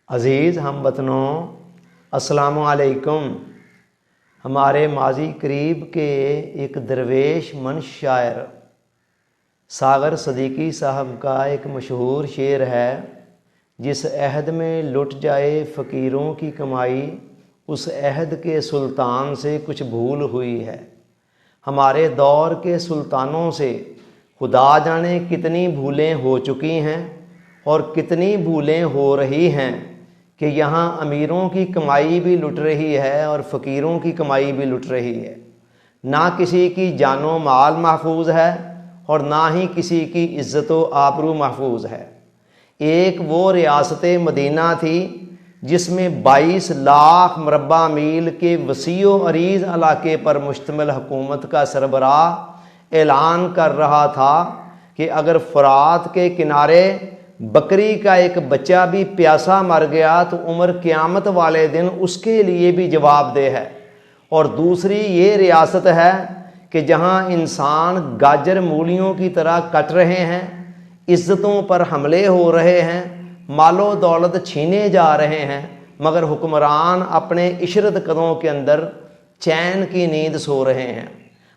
عزیز ہم وطنوں، السلام علیکم۔ ہمارے ماضی قریب کے ایک درویش منش شاعر ساغر صدیقی صاحب کا ایک مشہور شعر ہے، جس عہد میں لٹ جائے فقیروں کی کمائی، اس عہد کے سلطان سے کچھ بھول ہوئی ہے۔ ہمارے دور کے سلطانوں سے خدا جانے کتنی بھولیں ہو چکی ہیں اور کتنی بھولیں ہو رہی ہیں کہ یہاں امیروں کی کمائی بھی لٹ رہی ہے اور فقیروں کی کمائی بھی لٹ رہی ہے۔ نہ کسی کی جان و مال محفوظ ہے اور نہ ہی کسی کی عزت و آبرو محفوظ ہے۔ ایک وہ ریاست مدینہ تھی جس میں 22 لاکھ مربع میل کے وسیع و عریض علاقے پر مشتمل حکومت کا سربراہ اعلان کر رہا تھا کہ اگر فرات کے کنارے بکری کا ایک بچہ بھی پیاسا مر گیا تو عمر قیامت والے دن اس کے لیے بھی جواب دہ ہے۔ اور دوسری یہ ریاست ہے کہ جہاں انسان گاجر مولیوں کی طرح کٹ رہے ہیں، عزتوں پر حملے ہو رہے ہیں، مال و دولت چھینے جا رہے ہیں، مگر حکمران اپنے عشرت قدوں کے اندر چین کی نیند سو رہے ہیں۔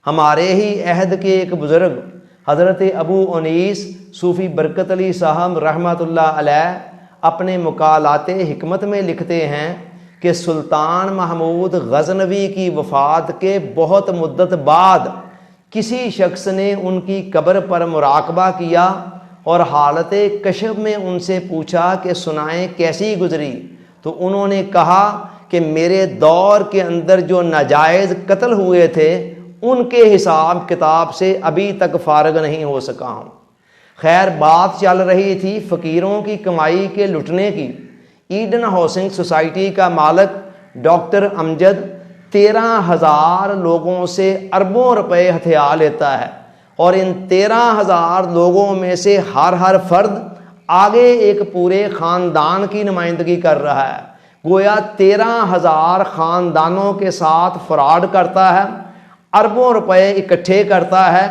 ہمارے ہی عہد کے ایک بزرگ حضرت ابو انیس صوفی برکت علی صاحب رحمۃ اللہ علیہ اپنے مقالات حکمت میں لکھتے ہیں کہ سلطان محمود غزنوی کی وفات کے بہت مدت بعد کسی شخص نے ان کی قبر پر مراقبہ کیا اور حالت کشف میں ان سے پوچھا کہ سنائیں کیسی گزری، تو انہوں نے کہا کہ میرے دور کے اندر جو ناجائز قتل ہوئے تھے ان کے حساب کتاب سے ابھی تک فارغ نہیں ہو سکا ہوں۔ خیر، بات چل رہی تھی فقیروں کی کمائی کے لٹنے کی۔ ایڈن ہاؤسنگ سوسائٹی کا مالک ڈاکٹر امجد 13,000 لوگوں سے اربوں روپے ہتھیا لیتا ہے، اور ان 13,000 لوگوں میں سے ہر فرد آگے ایک پورے خاندان کی نمائندگی کر رہا ہے۔ گویا 13,000 خاندانوں کے ساتھ فراڈ کرتا ہے، اربوں روپے اکٹھے کرتا ہے،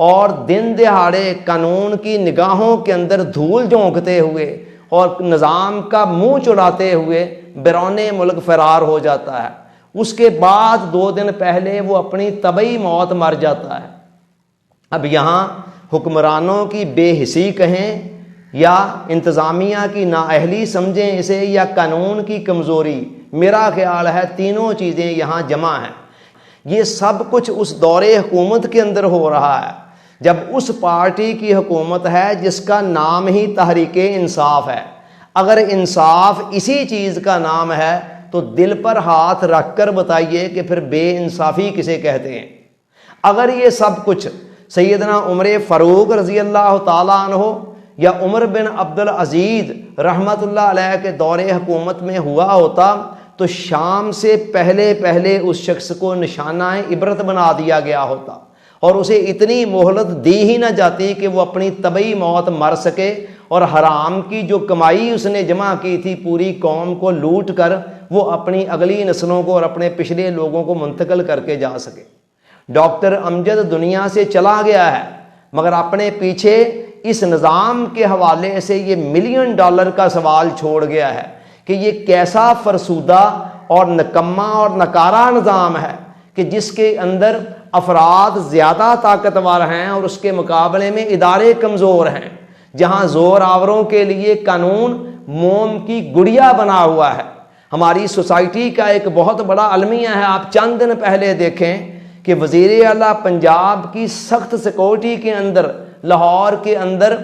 اور دن دہاڑے قانون کی نگاہوں کے اندر دھول جھونکتے ہوئے اور نظام کا منہ چڑھاتے ہوئے بیرون ملک فرار ہو جاتا ہے۔ اس کے بعد 2 دن پہلے وہ اپنی طبعی موت مر جاتا ہے۔ اب یہاں حکمرانوں کی بے حسی کہیں یا انتظامیہ کی نااہلی سمجھیں اسے یا قانون کی کمزوری، میرا خیال ہے تینوں چیزیں یہاں جمع ہیں۔ یہ سب کچھ اس دور حکومت کے اندر ہو رہا ہے جب اس پارٹی کی حکومت ہے جس کا نام ہی تحریک انصاف ہے۔ اگر انصاف اسی چیز کا نام ہے تو دل پر ہاتھ رکھ کر بتائیے کہ پھر بے انصافی کسے کہتے ہیں۔ اگر یہ سب کچھ سیدنا عمر فاروق رضی اللہ تعالیٰ عنہ یا عمر بن عبدالعزیز رحمۃ اللہ علیہ کے دور حکومت میں ہوا ہوتا تو شام سے پہلے اس شخص کو نشانہ عبرت بنا دیا گیا ہوتا اور اسے اتنی مہلت دی ہی نہ جاتی کہ وہ اپنی طبعی موت مر سکے اور حرام کی جو کمائی اس نے جمع کی تھی پوری قوم کو لوٹ کر وہ اپنی اگلی نسلوں کو اور اپنے پچھلے لوگوں کو منتقل کر کے جا سکے۔ ڈاکٹر امجد دنیا سے چلا گیا ہے، مگر اپنے پیچھے اس نظام کے حوالے سے یہ $1 ملین کا سوال چھوڑ گیا ہے کہ یہ کیسا فرسودہ اور نکما اور نکارہ نظام ہے کہ جس کے اندر افراد زیادہ طاقتور ہیں اور اس کے مقابلے میں ادارے کمزور ہیں، جہاں زور آوروں کے لیے قانون موم کی گڑیا بنا ہوا ہے۔ ہماری سوسائٹی کا ایک بہت بڑا المیہ ہے۔ آپ چند دن پہلے دیکھیں کہ وزیر اعلیٰ پنجاب کی سخت سیکورٹی کے اندر لاہور کے اندر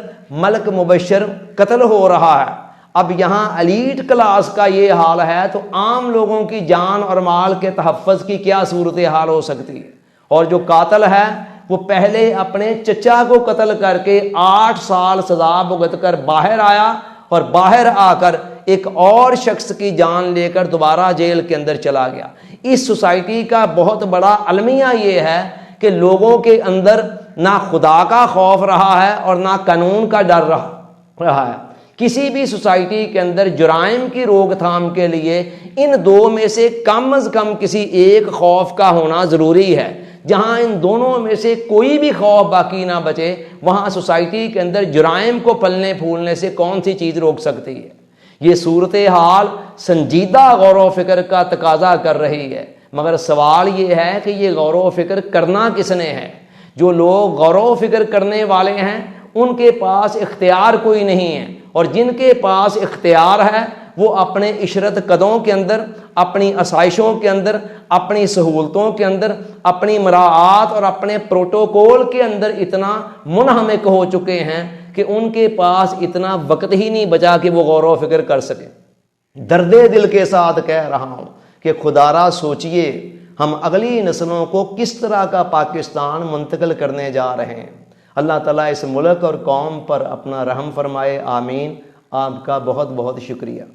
ملک مبشر قتل ہو رہا ہے۔ اب یہاں ایلیٹ کلاس کا یہ حال ہے تو عام لوگوں کی جان اور مال کے تحفظ کی کیا صورتحال ہو سکتی ہے؟ اور جو قاتل ہے وہ پہلے اپنے چچا کو قتل کر کے 8 سال سزا بھگت کر باہر آیا اور باہر آ کر ایک اور شخص کی جان لے کر دوبارہ جیل کے اندر چلا گیا۔ اس سوسائٹی کا بہت بڑا المیہ یہ ہے کہ لوگوں کے اندر نہ خدا کا خوف رہا ہے اور نہ قانون کا ڈر رہا ہے۔ کسی بھی سوسائٹی کے اندر جرائم کی روک تھام کے لیے ان دو میں سے کم از کم کسی ایک خوف کا ہونا ضروری ہے۔ جہاں ان دونوں میں سے کوئی بھی خوف باقی نہ بچے، وہاں سوسائٹی کے اندر جرائم کو پلنے پھولنے سے کون سی چیز روک سکتی ہے؟ یہ صورتحال سنجیدہ غور و فکر کا تقاضا کر رہی ہے، مگر سوال یہ ہے کہ یہ غور و فکر کرنا کس نے ہے؟ جو لوگ غور و فکر کرنے والے ہیں ان کے پاس اختیار کوئی نہیں ہے، اور جن کے پاس اختیار ہے وہ اپنے عشرت قدوں کے اندر، اپنی آسائشوں کے اندر، اپنی سہولتوں کے اندر، اپنی مراعات اور اپنے پروٹوکول کے اندر اتنا منہمک ہو چکے ہیں کہ ان کے پاس اتنا وقت ہی نہیں بچا کہ وہ غور و فکر کر سکیں۔ درد دل کے ساتھ کہہ رہا ہوں کہ خدا را سوچئے ہم اگلی نسلوں کو کس طرح کا پاکستان منتقل کرنے جا رہے ہیں۔ اللہ تعالیٰ اس ملک اور قوم پر اپنا رحم فرمائے، آمین۔ آپ کا بہت بہت شکریہ۔